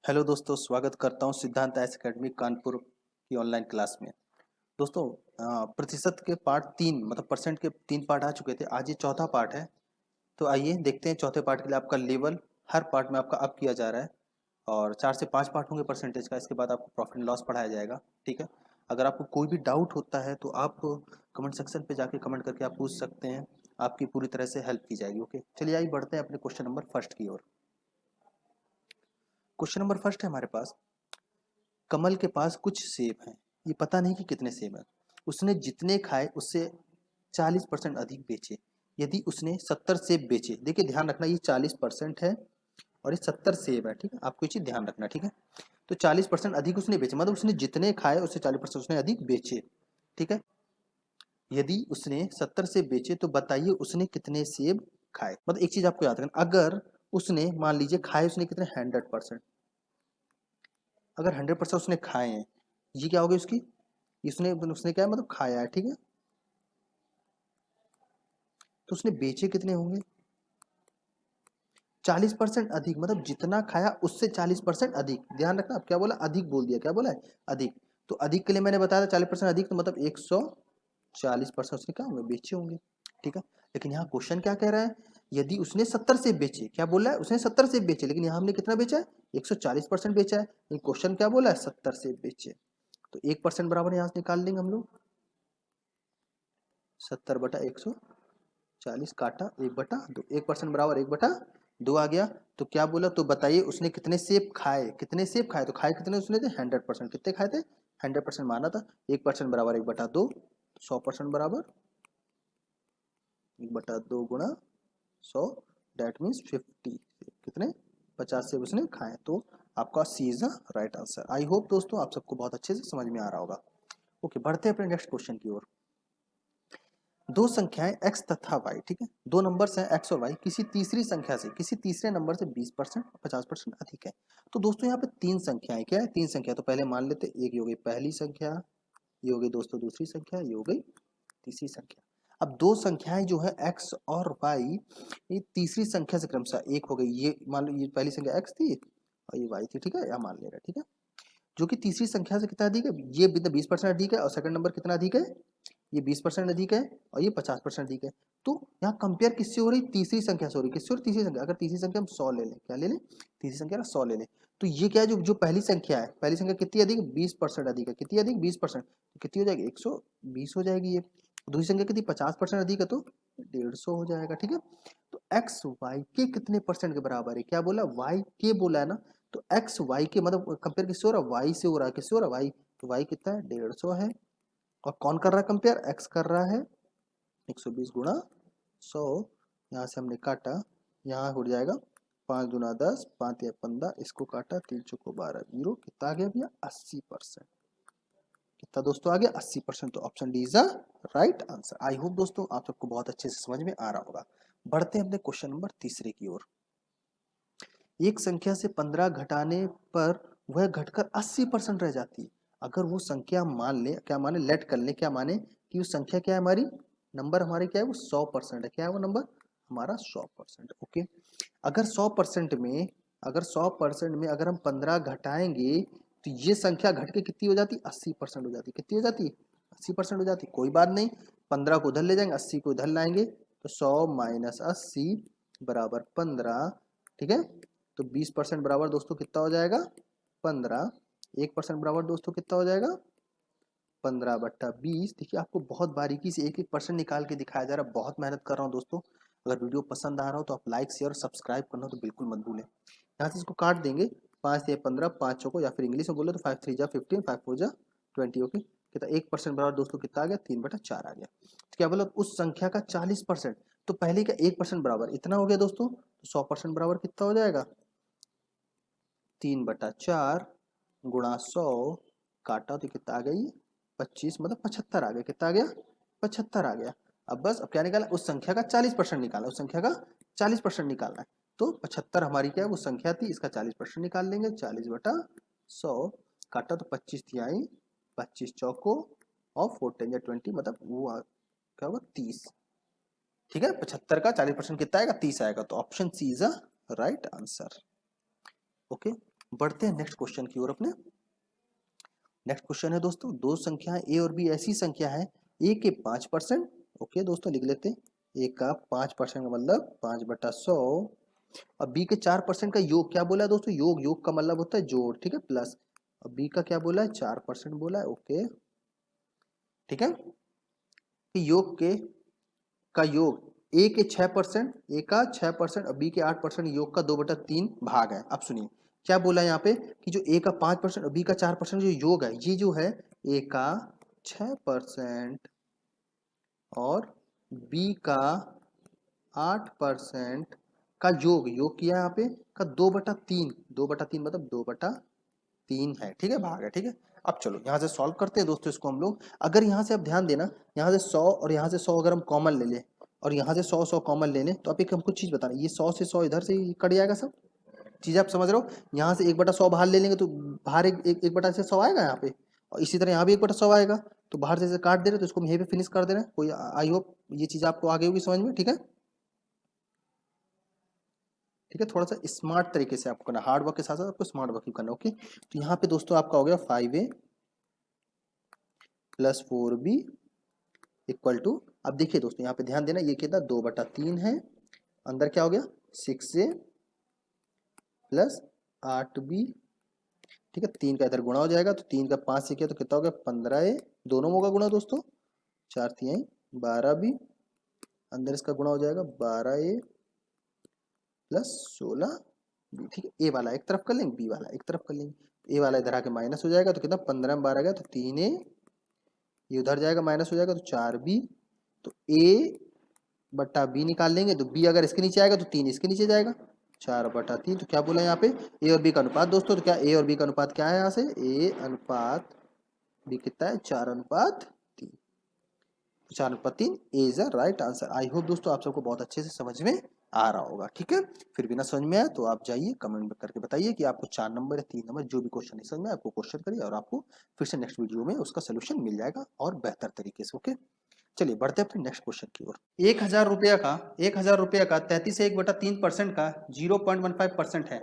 Hello दोस्तों, स्वागत करता हूं सिद्धांत आईएएस एकेडमी कानपुर की ऑनलाइन क्लास में। दोस्तों, प्रतिशत के पार्ट 3 मतलब परसेंट के 3 पार्ट आ चुके थे। आज ये चौथा पार्ट है। तो आइए देखते हैं चौथे पार्ट के लिए आपका लेवल हर पार्ट में आपका अप किया जा रहा है। और 4 से 5 पार्ट होंगे परसेंटेज का। इसके बाद आपको प्रॉफिट एंड लॉस पढ़ाया जाएगा। ठीक है। अगर आपको कोई भी डाउट होता है तो आप कमेंट सेक्शन पे जाके कमेंट करके आप पूछ सकते हैं। आपकी पूरी तरह से हेल्प की जाएगी। ओके, चलिए आइए बढ़ते हैं अपने क्वेश्चन नंबर फर्स्ट की ओर। क्वेश्चन नंबर फर्स्ट है हमारे पास, कमल के पास कुछ सेब हैं। ये पता नहीं कि कितने सेब हैं। उसने जितने खाए उससे 40% अधिक बेचे। यदि उसने 70 सेब बेचे, देखिए ध्यान रखना ये 40% है और ये 70 सेब है। ठीक है, आपको ये चीज ध्यान रखना। ठीक है, तो 40% अधिक उसने बेचे मतलब उसने जितने खाए उससे 40% उसने अधिक बेचे। ठीक है, यदि उसने 70 सेब बेचे तो बताइए उसने कितने सेब खाए। मतलब एक चीज आपको याद रखना, अगर उसने मान लीजिए खाए उसने कितने 100%, अगर 100% उसने खाए हैं, ये क्या होगी उसकी, इसने उसने क्या है मतलब खाया है। ठीक है, तो उसने बेचे कितने होंगे 40% अधिक, मतलब जितना खाया उससे 40% अधिक। ध्यान रखना, अब क्या बोला, अधिक बोल दिया। क्या बोला है, अधिक। तो अधिक के लिए मैंने बताया था 40% अधिक, तो मतलब 140% उसने क्या होंगे, बेचे होंगे। ठीक है, लेकिन यहाँ क्वेश्चन क्या कह रहा है, यदि उसने 70 सेब बेचे, क्या बोला है, उसने 70 सेब बेचे, लेकिन यहाँ हमने कितना बेचा है 140% बेचा है। लेकिन क्वेश्चन क्या बोला है, 70 सेब बेचे। तो 1% बराबर यहाँ से निकाल लेंगे हम लोग, 70/140 काटा 1/2, 1% बराबर 1/2 आ गया। तो क्या बोला, तो बताइए उसने कितने सेब खाए, कितने सेब खाए, तो खाए कितने उसने थे 100%, कितने खाए थे 100% माना था। 1% बराबर 1/2, 100% बराबर 1/2 गुणा 100, दैट मीन्स 50। कितने 50 सेब उसने खाए। तो आपका C is the right answer. I hope दोस्तों आप सबको बहुत अच्छे से समझ में आ रहा होगा। ओके, बढ़ते हैं अपने नेक्स्ट क्वेश्चन की ओर। दो संख्याएं x तथा y, ठीक है, दो नंबर्स हैं x और y, किसी तीसरी संख्या से, किसी तीसरे नंबर से 20% 50% अधिक है। तो दोस्तों यहाँ पे तीन संख्याएं, क्या है, तीन संख्या। तो पहले मान लेते एक ये हो गई पहली संख्या, ये हो गई दोस्तों दूसरी संख्या, ये हो गई तीसरी संख्या। अब दो संख्याएं जो है x और y, ये तीसरी संख्या से क्रमशः एक हो गई। ये मान लो ये पहली संख्या x थी और ये y थी। ठीक है, या मान ले रहा है। ठीक है, जो कि तीसरी संख्या से कितना अधिक है, ये 20% अधिक है, और सेकंड नंबर कितना अधिक है, ये 20% अधिक है, और ये 50% अधिक है। तो यहाँ कंपेयर किससे हो रही, तीसरी संख्या से हो रही। किससे हो रही, तीसरी संख्या। अगर तीसरी संख्या हम 100 ले लें, क्या ले लें, तीसरी संख्या ना 100 ले लें, तो ये क्या है, जो जो पहली संख्या है, पहली संख्या कितनी अधिक, 20% अधिक है। कितनी अधिक, 20%, तो कितनी हो जाएगी 120 हो जाएगी ये। दूसरी संख्या कितनी 50% अधिक है, तो 150 हो जाएगा। ठीक है, तो एक्स वाई के कितने परसेंट के बराबर है, क्या बोला, वाई के बोला है ना। तो एक्स वाई के मतलब कंपेयर किससे हो रहा है, वाई से हो रहा है। किससे हो रहा है, वाई। तो वाई कितना है 150 है, और कौन कर रहा है कंपेयर, एक्स कर रहा है। 120 गुणा 100, यहाँ से हमने काटा, यहाँ हो जाएगा 5 दूना 10, 5 या 15, इसको काटा 3 चौको 12, जीरो, कितना आ गया भैया 80%। कितना दोस्तों आ गया 80%। तो option D is the right answer. I hope दोस्तों आप सबको बहुत अच्छे से समझ में आ रहा होगा। बढ़ते हैं अपने क्वेश्चन नंबर तीसरे की ओर। एक संख्या से 15 घटाने पर वह घटकर 80% रह जाती है। अगर वो संख्या मान ले, क्या माने, लेट कर ले, क्या माने कि वो संख्या क्या है हमारी, नंबर हमारे क्या है, वो 100% है। क्या है वो नंबर हमारा 100%। ओके, अगर 100% में, अगर 100% में अगर हम 15 घटाएंगे तो ये संख्या घट के कितनी हो जाती, 80% हो जाती। कितनी हो जाती, 80% हो जाती। कोई बात नहीं, 15 को उधर ले जाएंगे, 80 को उधर लाएंगे, तो 100 माइनस 80 बराबर 15। ठीक है, तो 20% बराबर दोस्तों कितना हो जाएगा 15। 1% बराबर दोस्तों कितना हो जाएगा 15/20। देखिए आपको बहुत बारीकी से एक एक परसेंट निकाल के दिखाया जा रहा है। बहुत मेहनत कर रहा हूँ दोस्तों। अगर वीडियो पसंद आ रहा हो तो आप लाइक शेयर और सब्सक्राइब करना तो बिल्कुल मत भूलें। यहाँ से इसको काट देंगे, 5 या 15, 5 चौको, या फिर इंग्लिश में बोले तो 5 3 जा 15, 5 4 जा 20। ओके, कितना 1% बराबर दोस्तों कितना आ गया 3/4 आ गया। तो क्या बोला, उस संख्या का 40%, तो पहले का 1% बराबर इतना हो गया दोस्तों, तो 100% बराबर कितना हो जाएगा 3/4 गुणा 100, काटा तो कितना आ गई 25, मतलब 75 आ गया। कितना आ गया 75 आ गया। अब बस अब क्या निकाला, उस संख्या का 40% निकाला, उस संख्या का 40% निकालना है। तो 75 हमारी क्या है, वो संख्या थी, इसका 40% निकाल लेंगे। 40/100 काटा तो 25 थी आई, 25 चौको और 4 10 या 20, मतलब वो क्या होगा 30। ठीक है, 75 का 40% कितना आएगा 30 आएगा। तो option C is a right answer. Okay, बढ़ते हैं नेक्स्ट क्वेश्चन की ओर अपने। नेक्स्ट क्वेश्चन है दोस्तों, दो संख्याएं ए और बी ऐसी संख्या है, ए के 5%, ओके दोस्तों लिख लेते हैं, ए का 5% का मतलब 5/100, और बी के 4% का योग क्या बोला है दोस्तों, योग, योग का मतलब होता है जोड़, ठीक है, प्लस, और बी का क्या बोला है 4% बोला है, ओके ठीक है, कि योग के का योग ए के 6%, ए का 6% और बी के 8% योग का 2/3 भाग है। अब सुनिए क्या बोला है यहाँ पे कि जो ए का 5% और बी का 4% जो योग है, ये जो है ए का 6% और बी का 8% का योग, योग किया यहाँ पे का 2/3, 2/3 मतलब 2/3 है, ठीक है, भाग है, ठीक है। अब चलो यहाँ से सॉल्व करते हैं दोस्तों इसको हम लोग। अगर यहाँ से आप ध्यान देना, यहाँ से 100 और यहाँ से 100 अगर हम कॉमन ले लें और यहाँ से 100 कॉमन ले लें, तो आप एक हमको चीज बताना, ये 100 से 100 इधर से ही कट जाएगा सब चीज, आप समझ रहे हो, यहाँ से 1/100 बाहर ले लेंगे तो बाहर एक बटा से 100 आएगा यहाँ पे, और इसी तरह यहाँ भी 1/100 आएगा, तो बाहर से काट दे रहे, तो इसको हम यहीं पे फिनिश कर दे रहे हैं। कोई, आई होप ये चीज आपको आगे होगी समझ में, ठीक है, ठीक है, थोड़ा सा स्मार्ट तरीके से आपको करना, हार्ड वर्क के साथ साथ आपको स्मार्ट वर्क भी करना, ओके। तो यहाँ पे दोस्तों आपका हो गया 5a + 4b इक्वल टू, अब देखिए दोस्तों यहाँ पे ध्यान देना, ये कितना 2/3 है, अंदर क्या हो गया 6a + 8b, ठीक है, 3 का इधर गुणा हो जाएगा, तो 3 का 5 से किया तो कितना हो गया 15a, दोनों में होगा गुणा दोस्तों, 4 3 12b, अंदर इसका गुणा हो जाएगा 12a + 16b, ठीक है, ए वाला एक तरफ कर लेंगे, बी वाला एक तरफ कर लेंगे, ए वाला इधर आके माइनस हो जाएगा, तो कितना 15 में 12 गया तो 3a, ये उधर जाएगा माइनस हो जाएगा तो 4b, तो a/b निकाल लेंगे, तो b अगर इसके नीचे आएगा तो 3 इसके नीचे जाएगा, 4/3, तो क्या बोला यहाँ पे a और b का अनुपात दोस्तों, तो क्या a और b का अनुपात क्या है, यहाँ से a अनुपात b कितना है 4/3, 4/3 is a right answer. I hope दोस्तों आप सबको बहुत अच्छे से समझ में आ रहा होगा, ठीक है। फिर भी ना समझ में आया तो आप जाइए कमेंट करके बताइए कि आपको 4 नंबर या 3 नंबर जो भी क्वेश्चन नहीं समझ में, आपको क्वेश्चन करिए और आपको फिर से नेक्स्ट वीडियो में उसका सोल्यूशन मिल जाएगा और बेहतर तरीके से, ओके। चलिए बढ़ते हैं अपने नेक्स्ट क्वेश्चन की ओर। 1,000 रुपये का 33 से 1/3% का 0.15% है,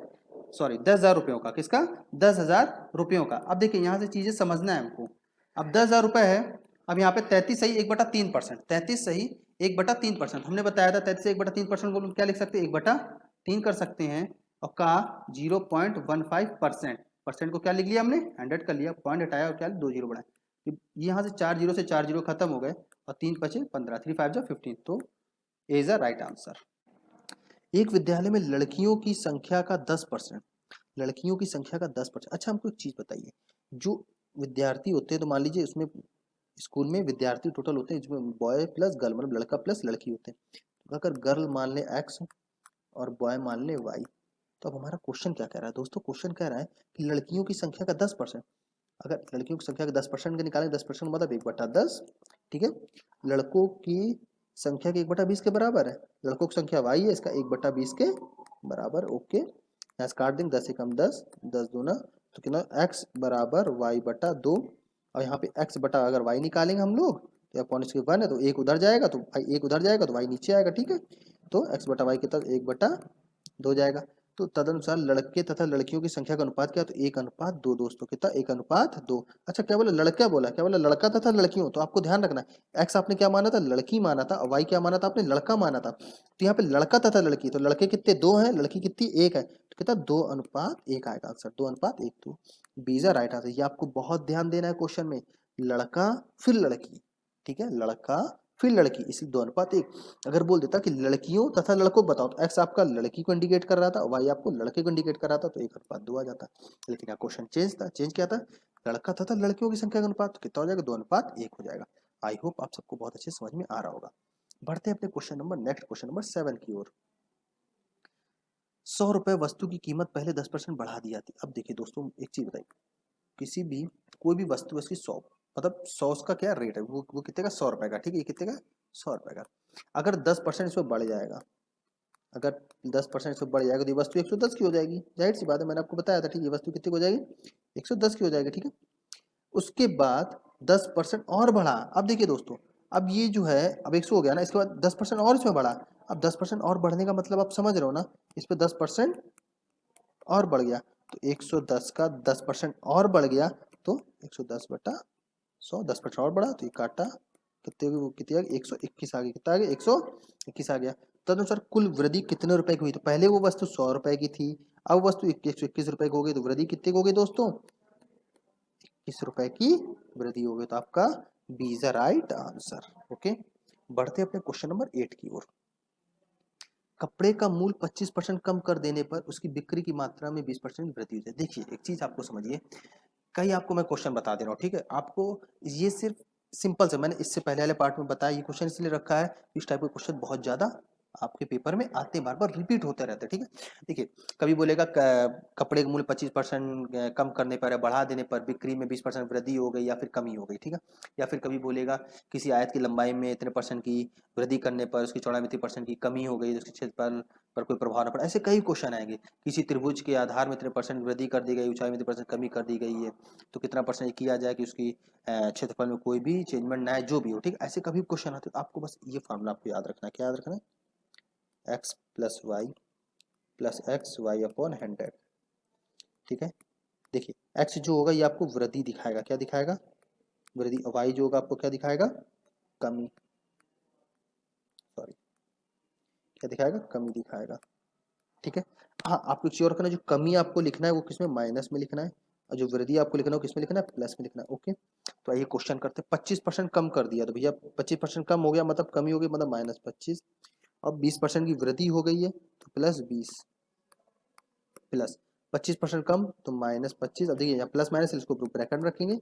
सॉरी 10,000 रुपयों का, किसका 10,000 रुपयों का। अब देखिए यहाँ से चीजें समझना है हमको, अब 10,000 रुपये है, अब यहाँ पे 33 सही 1/3%, 33 सही 1/3%, हमने बताया था 33 से 1/3% को क्या लिख सकते हैं 1/3 कर सकते हैं, और का 0.15%, परसेंट को क्या लिख लिया हमने 100 कर लिया, पॉइंट हटाया और क्या 2 जीरो बढ़ाए, ये यहाँ से 4 जीरो से 4 जीरो खत्म हो गए और 3 बचे 15, 3 5 15, तो इज अ राइट आंसर। एक विद्यालय में लड़कियों की संख्या का 10%, लड़कियों की संख्या का 10%, अच्छा हमको एक चीज बताइए, जो विद्यार्थी होते हैं, तो मान लीजिए उसमें स्कूल में विद्यार्थी टोटल होते हैं जिसमें बॉय प्लस गर्ल मतलब लड़का प्लस लड़की होते हैं, तो अगर गर्ल मान ले x और बॉय मान ले y, तो अब हमारा क्वेश्चन क्या कह रहा है दोस्तों, क्वेश्चन कह रहा है कि लड़कियों की संख्या का 10%, अगर लड़कियों की संख्या का 10% का निकालें, 10% मतलब 1/10, ठीक है, लड़कों की संख्या के 1/20 के बराबर है, लड़कों की संख्या y है, इसका 1/20 के बराबर, ओके, यहाँ से काट देंगे 10 से कम 10, 10 दूना तो कितना x बराबर y/2, और यहाँ पे x बटा अगर y निकालेंगे हम लोग तो अपॉन इसके 1 है, तो एक उधर जाएगा तो एक उधर जाएगा तो y नीचे आएगा, ठीक है, तो x/y कितना 1/2 जाएगा, तो तदनुसार लड़के तथा लड़कियों की संख्या का अनुपात क्या, तो 1:2 दोस्तों, कितना 1:2। अच्छा क्या बोला लड़का, बोला क्या बोला लड़का तथा लड़कियों, तो आपको ध्यान रखना एक्स आपने क्या माना था लड़की माना था, और वाई क्या माना था आपने लड़का माना था, तो यहाँ पे लड़का तथा लड़की, तो लड़के कितने 2 हैं, लड़की कितनी 1 है, तो कितना 2:1 आएगा आंसर, 2:1, तो बी इज राइट आंसर। ये आपको बहुत ध्यान देना है क्वेश्चन में, लड़का फिर लड़की, ठीक है, लड़का फिर लड़की, इसलिए 2:1। अगर बोल देता कि लड़कियों तथा लड़कों बताओ, तो एक्स आपका लड़की को इंडिकेट कर रहा था, वाई आपको लड़के को इंडिकेट कर रहा था, तो 1:2 आ जाता, लेकिन यहाँ क्वेश्चन चेंज था, चेंज क्या था, लड़का तथा लड़कियों की संख्या का अनुपात, तो कितना हो जाएगा 2:1 हो जाएगा। आई होप आप सबको बहुत अच्छे समझ में आ रहा होगा। बढ़ते हैं अपने question number next question number 7 की ओर। 100 रुपए वस्तु की कीमत पहले 10% बढ़ा दी जाती। अब देखिए दोस्तों एक चीज बताइए, किसी भी कोई भी वस्तु उसकी 100 मतलब 100 का क्या रेट है, वो कितने का 100 रुपए का, ठीक है, ये कितने का 100 रुपए का, अगर 10% इसमें बढ़ जाएगा, अगर 10% इसमें बढ़ जाएगा तो ये वस्तु 110 की हो जाएगी, जाहिर सी बात है, मैंने आपको बताया था, ठीक है, ये वस्तु कितनी हो जाएगी 110 की हो जाएगी, ठीक है। उसके बाद 10% और बढ़ा, अब देखिए दोस्तों, अब ये जो है अब 100 हो गया ना, इसके बाद 10% और इसमें बढ़ा, अब 10% और बढ़ने का मतलब आप समझ रहे हो ना, इस पे 10% और बढ़ गया, तो 110 का 10% और बढ़ गया तो 110/100, 10% और बढ़ा तो ये काटा कितने, वो कितनी आ गई 121 आ गई, कितना आ गया 121 आ गया। तदनुसार कुल वृद्धि कितने रुपए की हुई, तो पहले वो वस्तु 100 रुपए की थी, अब वस्तु 121 रुपए की हो गई, तो वृद्धि कितने की हो गई दोस्तों, 21 रुपए की वृद्धि हो गई। तो आपका B is the right answer. Okay, बढ़ते अपने क्वेश्चन नंबर 8 की ओर। कपड़े का मूल्य 25% कम कर देने पर उसकी बिक्री की मात्रा में 20% वृद्धि होती है। देखिए एक चीज आपको समझिए, कई आपको मैं क्वेश्चन बता दे रहा हूँ, ठीक है, आपको ये सिर्फ सिंपल से, मैंने इससे पहले वाले पार्ट में बताया, ये क्वेश्चन इसलिए रखा है, इस टाइप के क्वेश्चन बहुत ज्यादा आपके पेपर में आते हैं, बार बार रिपीट होते रहते हैं, ठीक है। देखिए कभी बोलेगा कपड़े का मूल्य 25% कम करने पर या बढ़ा देने पर बिक्री में 20% वृद्धि हो गई या फिर कमी हो गई, ठीक है। या फिर कभी बोलेगा किसी आयत की लंबाई में इतने परसेंट की वृद्धि करने पर उसकी चौड़ाई में इतने परसेंट की कमी हो गई, उसके क्षेत्रफल पर कोई प्रभाव न पड़ा। ऐसे कई क्वेश्चन आएंगे, किसी त्रिभुज के आधार में इतने परसेंट वृद्धि कर दी गई, ऊंचाई में इतने परसेंट कमी कर दी गई है, तो कितना परसेंट किया जाए कि उसकी क्षेत्रफल में कोई भी चेंजमेंट ना है, जो भी हो, ठीक है। ऐसे कभी क्वेश्चन आते तो आपको बस ये फॉर्मूला आपको याद रखना है, क्या याद रखना है, X plus Y plus X Y upon 100, ठीक है। देखिए एक्स जो होगा ये आपको वृद्धि दिखाएगा, क्या दिखाएगा, वृद्धि, और वाई जो होगा आपको क्या दिखाएगा, कमी, सॉरी क्या दिखाएगा, कमी दिखाएगा, ठीक है। हाँ आपको चीज और करना है, जो कमी आपको लिखना है वो किसमें, माइनस में लिखना है, और जो वृद्धि आपको लिखना है वो किसमें लिखना है, प्लस में लिखना है। ओके, तो आइए क्वेश्चन करते हैं। 25% कम कर दिया तो भैया 25% कम हो गया मतलब कमी हो गई, मतलब -25, अब 20% की वृद्धि हो गई है तो +20, प्लस 25% कम तो -25, अब देखिए यहाँ प्लस माइनस इसको ब्रैकेट में रखेंगे,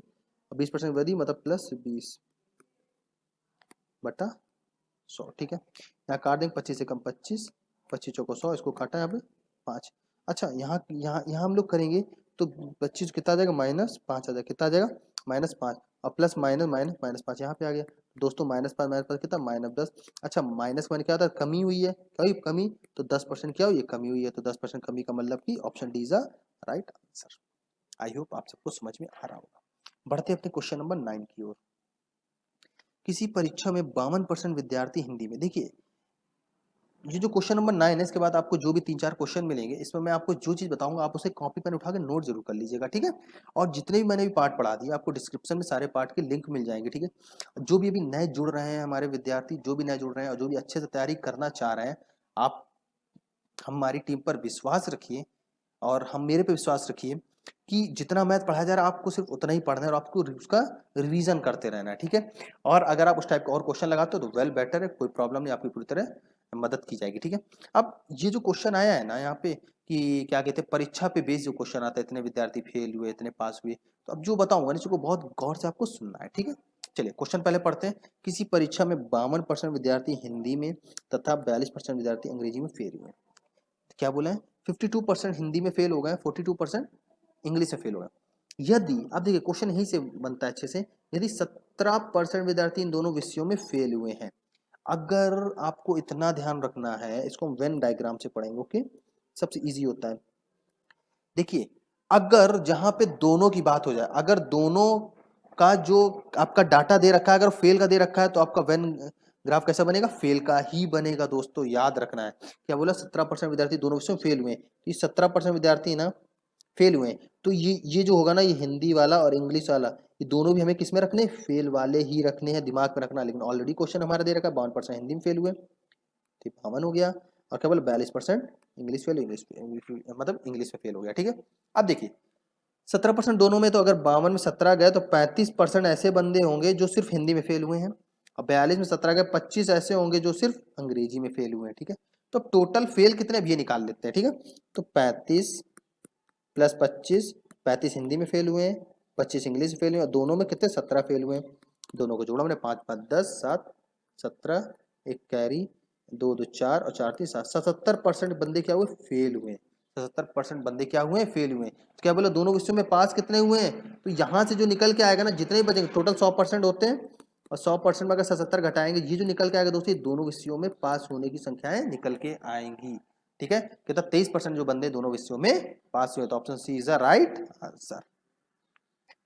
20% वृद्धि मतलब +20/100, ठीक है। यहाँ काट देंगे 25 से कम 25, 25 चौको 100, इसको काटा है यहाँ पे 5। अच्छा यहाँ यहाँ यहाँ हम लोग करेंगे तो 25 कितना आ जाएगा, -5 आ जाएगा, कितना आ जाएगा, -5, और प्लस माइनस माइनस -5 यहाँ पे आ गया दोस्तों, -5 कितना, -10। अच्छा माइनस माइनस क्या होता है, कमी हुई है, क्या हुई कमी, तो 10% क्या हुई है, कमी हुई है, तो 10% कमी का मतलब कि option D is right answer. I hope आप सबको समझ में आ रहा होगा। बढ़ते अपने क्वेश्चन नंबर 9 की ओर। किसी परीक्षा में 52% विद्यार्थी हिंदी में, देखिए ये जो क्वेश्चन नंबर 9 है इसके बाद आपको जो भी 3-4 क्वेश्चन मिलेंगे, इसमें मैं आपको जो चीज बताऊंगा आप उसे कॉपी पेन उठा के नोट जरूर कर लीजिएगा, ठीक है। और जितने भी मैंने भी पार्ट पढ़ा दिए आपको डिस्क्रिप्शन में सारे पार्ट के लिंक मिल जाएंगे, ठीक है। जो भी अभी नए जुड़ रहे हैं हमारे विद्यार्थी, जो भी नए जुड़ रहे हैं और जो भी अच्छे से तैयारी करना चाह रहे हैं, आप हमारी टीम पर विश्वास रखिए और हम मेरे पे विश्वास रखिए कि जितना मैथ पढ़ाया जा रहा है आपको सिर्फ उतना ही पढ़ना है और आपको उसका रिवीजन करते रहना है, ठीक है। और अगर आप उस टाइप का और क्वेश्चन लगाते हो तो वेल बेटर है, कोई प्रॉब्लम नहीं, आपकी पूरी तरह मदद की जाएगी, ठीक है। अब ये जो क्वेश्चन आया है ना यहाँ पे कि क्या कहते हैं, परीक्षा पे बेस्ड जो क्वेश्चन आता है, इतने विद्यार्थी फेल हुए, इतने पास हुए, तो अब जो बताऊंगा इसको बहुत गौर से आपको सुनना है, ठीक है। चलिए क्वेश्चन पहले पढ़ते हैं। किसी परीक्षा में 52% विद्यार्थी हिंदी में तथा 42% विद्यार्थी अंग्रेजी में फेल हुए। क्या बोला है, 52% हिंदी में फेल हो गए, 42% इंग्लिश में फेल हो गए। यदि अब देखिए क्वेश्चन यहीं से बनता है अच्छे से, यदि 17% विद्यार्थी इन दोनों विषयों में फेल हुए हैं, अगर आपको इतना ध्यान रखना है, इसको हम वेन डायग्राम से पढ़ेंगे, ओके, सबसे इजी होता है। देखिए अगर जहां पे दोनों की बात हो जाए, अगर दोनों का जो आपका डाटा दे रखा है अगर फेल का दे रखा है तो आपका वेन ग्राफ कैसा बनेगा, फेल का ही बनेगा दोस्तों, याद रखना है। क्या बोला, 17% विद्यार्थी दोनों विषयों में फेल हुए, तो ये 17% विद्यार्थी ना फेल हुए, तो ये जो होगा ना, ये हिंदी वाला और इंग्लिश वाला, ये दोनों भी हमें किस में रखने, फेल वाले ही रखने हैं, दिमाग में रखना। लेकिन ऑलरेडी क्वेश्चन हमारा दे रखा है 52% हिंदी में फेल हुए, ठीक 52 हो गया, और केवल 42% इंग्लिश फेल, मतलब इंग्लिश में फेल हो गया, ठीक है। अब देखिए 17% दोनों में, तो अगर 52 में 17 गए तो 35% ऐसे बंदे होंगे जो सिर्फ हिंदी में फेल हुए हैं, और 42 में 17 गए 25 ऐसे होंगे जो सिर्फ अंग्रेजी में फेल हुए हैं, ठीक है। तो टोटल फेल कितने भी निकाल लेते हैं, ठीक है। तो 35 प्लस 25, 35 हिंदी में फेल हुए हैं, 25 इंग्लिश में फेल हुए हैं, दोनों में कितने 17 फेल हुए हैं। दोनों को जोड़ा हमने, 5 5 10 7 17, एक कैरी, 2 2 4 और 4 3 7, 77% बंदे क्या हुए, फेल हुए। 77% बंदे क्या हुए, फेल हुए। तो क्या बोला, दोनों विषयों में पास कितने हुए हैं, तो यहाँ से जो निकल के आएगा ना, जितने भी बचेंगे, टोटल 100% होते हैं, और 100% में अगर 77 घटाएंगे, ये जो निकल के आएगा दोस्तों, दोनों विषयों में पास होने की संख्याएं निकल के आएंगी, ठीक है। कितना, 23% जो बंदे दोनों विषयों में पास हुए, तो option C is the right answer.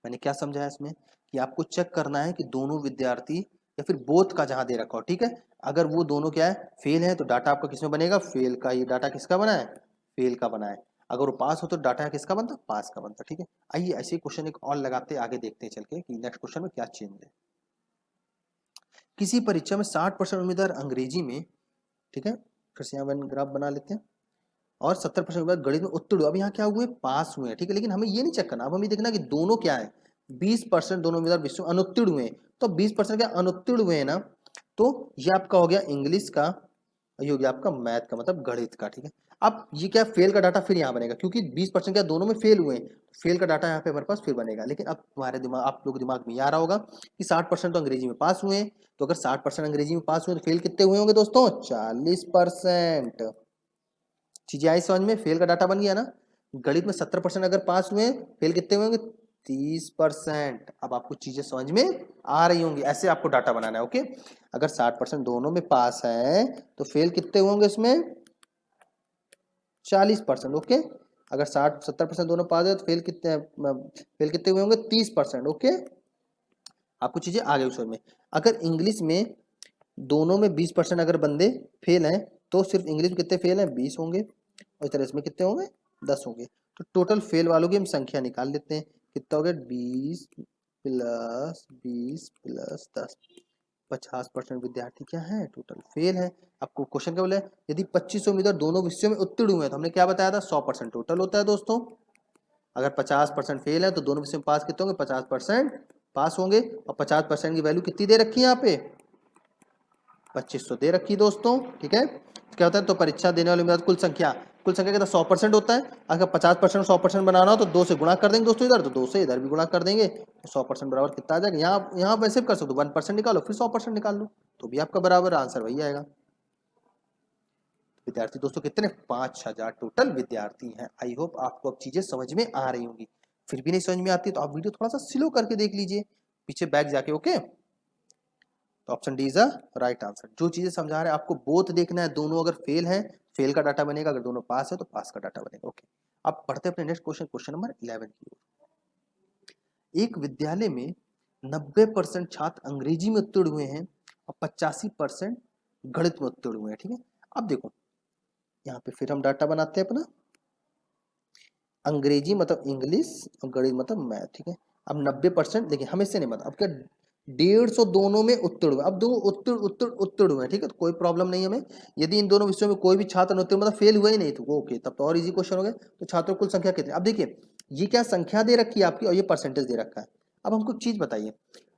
मैंने क्या समझाया इसमें, कि आपको चेक करना है कि दोनों विद्यार्थी या फिर बोथ का जहां दे रखा हो, ठीक है, अगर वो दोनों क्या है, फेल है, तो डाटा आपका किसमें बनेगा, फेल का, ये डाटा किसका बना है, फेल का बना है। अगर वो पास हो तो डाटा किसका बनता, पास का बनता। ठीक है, आइए ऐसे क्वेश्चन एक और लगाते आगे देखते हैं चल के कि नेक्स्ट क्वेश्चन में क्या चेंज है। किसी परीक्षा में 60% उम्मीदवार अंग्रेजी में, ठीक है, फिर से यहाँ ग्राफ बना लेते हैं, और 70% उम्मीदवार गणित में उत्तीर्ण हुए। अब यहाँ क्या हुए, पास हुए हैं। ठीक है, लेकिन हमें ये नहीं चेक करना, अब हमें देखना कि दोनों क्या है। 20% दोनों उम्मीदवार विषय में अनुत्तीर्ण हुए, तो 20% क्या अनुत्तीर्ण हुए हैं ना, तो ये आपका हो गया इंग्लिश का, ये हो गया आपका मैथ का, मतलब गणित का। ठीक है, अब ये क्या फेल का डाटा फिर यहाँ बनेगा, क्योंकि 20% क्या दोनों में फेल हुए हैं, फेल का डाटा यहाँ पे हमारे पास फिर बनेगा। लेकिन अब तुम्हारे दिमाग, आप लोग दिमाग में आ रहा होगा कि 60% तो अंग्रेजी में पास हुए हैं, तो अगर 60% अंग्रेजी में पास हुए तो फेल कितने हुए होंगे दोस्तों, 40%। चीजें आई समझ में, फेल का डाटा बन गया ना। गणित में 70% अगर पास हुए, फेल कितने हुए होंगे, 30%। अब आपको चीजें समझ में आ रही होंगी, ऐसे आपको डाटा बनाना है। ओके, अगर 60% दोनों में पास है तो फेल कितने होंगे इसमें, 40%। ओके, अगर 60-70% दोनों पास है तो फेल कितने हुए होंगे, 30%। ओके, आपको चीजें आ गई समझ में। अगर इंग्लिश में दोनों में 20% अगर बंदे फेल हैं, तो सिर्फ इंग्लिश में कितने फेल हैं, 20 होंगे, और इस तरह इसमें कितने होंगे, 10 होंगे। तो टोटल फेल वालों की हम संख्या निकाल लेते हैं, कितना हो गया, 20 + 20 + 10, 50% विद्यार्थी क्या है, टोटल फेल है। आपको क्वेश्चन क्या बोला है, यदि 25 उम्मीदवार दोनों विषयों में उत्तीर्ण हुए हैं, तो हमने क्या बताया था, 100% टोटल होता है दोस्तों। अगर 50% फेल है तो दोनों विषय में पास कितने होंगे, 50% पास होंगे, और 50% की वैल्यू कितनी दे रखी है यहाँ पे, 2500 दे रखी दोस्तों। ठीक है, तो क्या होता है, तो परीक्षा देने वाले उम्मीदवार कुल संख्या कितना, 100% होता है। अगर 50% 100% बनाना हो तो 2 से गुणा कर देंगे दोस्तों, इधर तो 2 से इधर भी गुणा कर देंगे, तो 100% बराबर कितना आ जाएगा, यहाँ वैसे भी कर सकते हो, 1% निकालो फिर 100% निकाल लो, तो भी आपका बराबर आंसर वही आएगा। विद्यार्थी दोस्तों कितने, 5000 टोटल विद्यार्थी हैं। आई होप आपको अब चीजें समझ में आ रही होंगी। फिर भी नहीं समझ में आती तो आप वीडियो थोड़ा सा स्लो करके देख लीजिए, पीछे बैक जाके। ओके, तो option D is a right answer. जो चीजें समझा रहे हैं आपको बोथ देखना है, दोनों अगर फेल है, फेल का डाटा बनेगा, अगर दोनों पास है तो पास का डाटा बनेगा। ओके, अब पढ़ते हैं अपने नेक्स्ट क्वेश्चन, क्वेश्चन नंबर 11 की ओर। एक विद्यालय में 90% छात्र अंग्रेजी में उत्तीर्ण हुए हैं और 85% गणित में उत्तीर्ण हुए हैं। ठीक है, अब देखो यहाँ पे फिर हम डाटा बनाते हैं अपना, अंग्रेजी मतलब इंग्लिश और गणित मतलब मैथ। ठीक है, अब 90% देखिए हमें से नहीं मतलब, अब क्या 150 दोनों में उत्तीर्ण हुए, अब दोनों उत्तीर्ण उत्तीर्ण उत्तीर्ण हुए। ठीक है, तो कोई प्रॉब्लम नहीं हमें। यदि इन दोनों विषयों में कोई भी छात्र उत्तीर्ण मतलब फेल हुआ ही नहीं तो ओके, तब तो और इजी क्वेश्चन हो गया। तो छात्रों की कुल संख्या कितनी, अब देखिए ये क्या संख्या दे रखी है आपकी, और ये परसेंटेज दे रखा है। अब हमको चीज बताइए,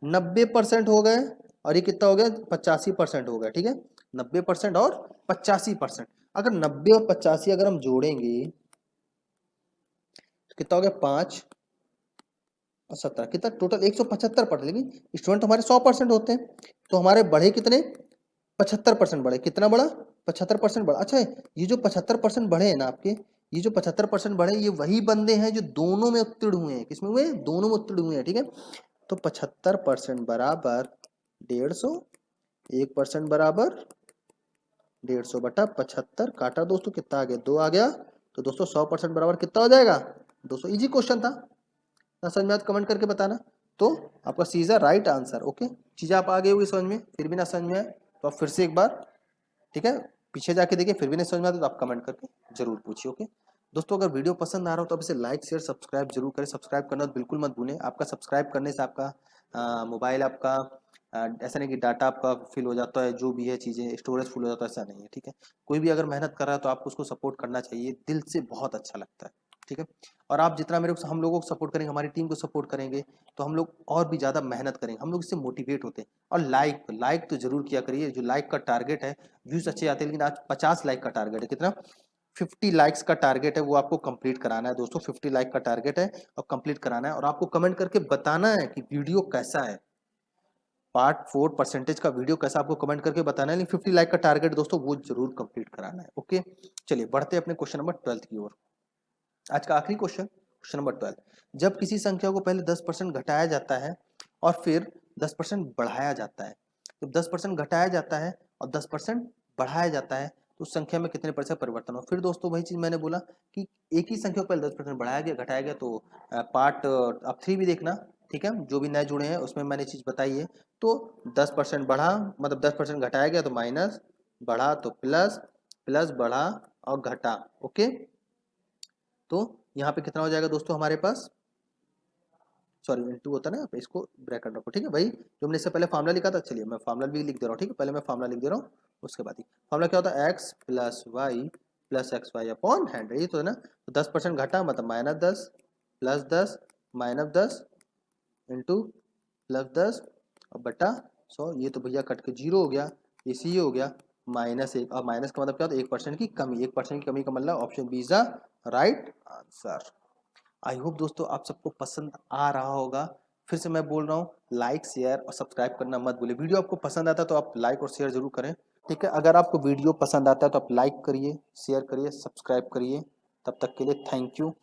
90% हो गए और ये कितना हो गया, 85% हो गया। ठीक है, 90% और 85%, अगर 90 और 85 अगर हम जोड़ेंगे तो कितना हो गया, 5 और 17, कितना टोटल 175%। लेकिन स्टूडेंट हमारे 100% होते हैं, तो हमारे बढ़े कितने, 75% बढ़े। कितना बढ़ा, 75% बढ़ा। अच्छा, ये जो 75% बढ़े हैं ना आपके, ये जो 75% बढ़े, ये वही बंदे हैं जो दोनों में उत्तीर्ण हुए हैं। किसमें हुए, दोनों में उत्तीर्ण हुए हैं। ठीक है, तो 75% बराबर 150, 1% बराबर 150/75, काटा दोस्तों, कितना आ गया, 2 आ गया। तो दोस्तों 100% बराबर कितना हो जाएगा, दोस्तों इजी क्वेश्चन था ना, समझ में आया तो कमेंट करके बताना। तो आपका C is right answer. Okay, चीजें आप आ गई होगी समझ में, फिर भी ना समझ में आए तो आप फिर से एक बार, ठीक है, पीछे जाके देखिए, फिर भी नहीं समझ में आता तो आप कमेंट करके जरूर पूछिए। ओके दोस्तों, अगर वीडियो पसंद आ रहा हो तो आप इसे लाइक शेयर सब्सक्राइब जरूर करें, सब्सक्राइब करना तो बिल्कुल मत भूलें। आपका सब्सक्राइब करने से आपका मोबाइल आपका ऐसा नहीं कि डाटा आपका फिल हो जाता है, जो भी है चीज़ें स्टोरेज फुल हो जाता है, ऐसा नहीं है। ठीक है, कोई भी अगर मेहनत कर रहा है तो आपको उसको सपोर्ट करना चाहिए, दिल से बहुत अच्छा लगता है। ठीक है, और आप जितना हम लोगों को सपोर्ट करेंगे, हमारी टीम को सपोर्ट करेंगे, तो हम लोग और भी ज़्यादा मेहनत करेंगे, हम लोग इससे मोटिवेट होते हैं। और लाइक तो जरूर किया करिए, जो लाइक का टारगेट है, व्यूज अच्छे आते हैं, लेकिन आज 50 लाइक का टारगेट है, कितना, 50 लाइक्स का टारगेट है, वो आपको कंप्लीट कराना है दोस्तों। 50 लाइक का टारगेट है और कंप्लीट कराना है, और आपको कमेंट करके बताना है कि वीडियो कैसा है, पार्ट 4 परसेंटेज का वीडियो कैसा, आपको कमेंट करके बताना है। लेकिन 50 लाइक का टारगेट दोस्तों वो जरूर कंप्लीट कराना है। ओके, चलिए बढ़ते हैं अपने क्वेश्चन नंबर 12 की ओर। आज का आखिरी क्वेश्चन, क्वेश्चन नंबर 12। जब किसी संख्या को पहले 10% घटाया जाता है और फिर 10% बढ़ाया जाता है, जब 10% घटाया जाता है और 10% बढ़ाया जाता है, तो उस संख्या में कितने प्रतिशत परिवर्तन हो। फिर दोस्तों वही चीज मैंने बोला कि एक ही संख्या को पहले 10% बढ़ाया गया घटाया गया, तो पार्ट अब 3 भी देखना। ठीक है, जो भी नए जुड़े हैं उसमें मैंने चीज बताई है। तो 10% बढ़ा मतलब 10% घटाया गया तो माइनस, बढ़ा तो प्लस, प्लस बढ़ा और घटा। ओके, तो यहाँ पे कितना हो जाएगा दोस्तों हमारे पास, सॉरी इंटू होता है ना यहाँ पे, इसको ब्रैकेट रखो, ठीक है भाई। जो हमने इससे पहले फार्मूला लिखा था, चलिए मैं फार्मूला भी लिख दे रहा हूँ, ठीक है। पहले मैं फार्मूला लिख दे रहा हूँ, उसके बाद ही फार्मूला क्या होता है, X plus Y plus X Y upon 100, ये तो है ना। तो 10% घटा मतलब -10 प्लस 10 -10 इंटू +10 और बटा 100, ये तो भैया कट के 0 हो गया, ये सी हो गया -1। और माइनस का मतलब क्या होता है, 1% की कमी, 1% की कमी का मतलब option B is the right answer. I hope दोस्तों आप सबको पसंद आ रहा होगा। फिर से मैं बोल रहा हूँ, लाइक शेयर और सब्सक्राइब करना मत भूलिए। वीडियो आपको पसंद आता है तो आप लाइक और शेयर जरूर करें, ठीक है। अगर आपको वीडियो पसंद आता है तो आप लाइक करिए, शेयर करिए, सब्सक्राइब करिए। तब तक के लिए थैंक यू।